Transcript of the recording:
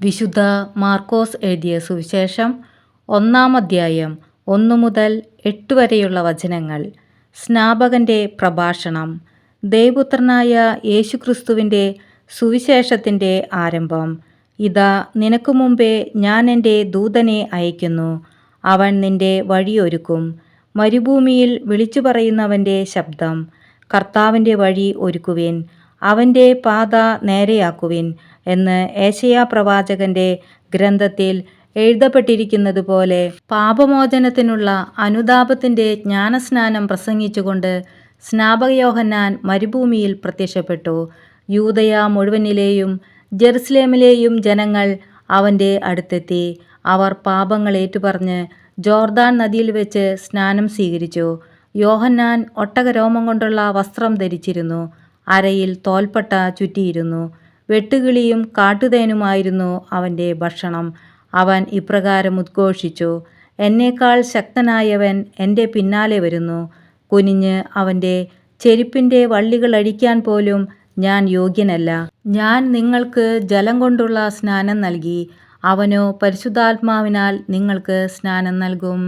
വിശുദ്ധ മാർക്കോസ് എഴുതിയ സുവിശേഷം 1-ാം അധ്യായം 1 മുതൽ 8 വരെയുള്ള വചനങ്ങൾ. സ്നാപകന്റെ പ്രഭാഷണം. ദൈവപുത്രനായ യേശുക്രിസ്തുവിൻ്റെ സുവിശേഷത്തിൻ്റെ ആരംഭം. ഇതാ, നിനക്ക് മുമ്പേ ഞാൻ എൻ്റെ ദൂതനെ അയക്കുന്നു. അവൻ നിന്റെ വഴിയൊരുക്കും. മരുഭൂമിയിൽ വിളിച്ചു പറയുന്നവൻ്റെ ശബ്ദം. കർത്താവിൻ്റെ വഴി ഒരുക്കുവിൻ, അവൻ്റെ പാത നേരെയാക്കുവിൻ എന്ന് ഏശയ്യാ പ്രവാചകന്റെ ഗ്രന്ഥത്തിൽ എഴുതപ്പെട്ടിരിക്കുന്നതുപോലെ പാപമോചനത്തിനുള്ള അനുതാപത്തിൻ്റെ ജ്ഞാനസ്നാനം പ്രസംഗിച്ചുകൊണ്ട് സ്നാപക യോഹന്നാൻ മരുഭൂമിയിൽ പ്രത്യക്ഷപ്പെട്ടു. യൂദയ മുഴുവനിലെയും ജെറുസലേമിലെയും ജനങ്ങൾ അവൻ്റെ അടുത്തെത്തി. അവർ പാപങ്ങൾ ഏറ്റുപറഞ്ഞ് ജോർദാൻ നദിയിൽ വെച്ച് സ്നാനം സ്വീകരിച്ചു. യോഹന്നാൻ ഒട്ടകരോമം കൊണ്ടുള്ള വസ്ത്രം ധരിച്ചിരുന്നു. അരയിൽ തോൽപ്പട്ട ചുറ്റിയിരുന്നു. വെട്ടുകിളിയും കാട്ടുതേനുമായിരുന്നു അവൻ്റെ ഭക്ഷണം. അവൻ ഇപ്രകാരം ഉദ്ഘോഷിച്ചു: എന്നേക്കാൾ ശക്തനായവൻ എൻ്റെ പിന്നാലെ വരുന്നു. കുനിഞ്ഞ് അവൻ്റെ ചെരുപ്പിൻ്റെ വള്ളികൾ അഴിക്കാൻ പോലും ഞാൻ യോഗ്യനല്ല. ഞാൻ നിങ്ങൾക്ക് ജലം കൊണ്ടുള്ള സ്നാനം നൽകി, അവനോ പരിശുദ്ധാത്മാവിനാൽ നിങ്ങൾക്ക് സ്നാനം നൽകും.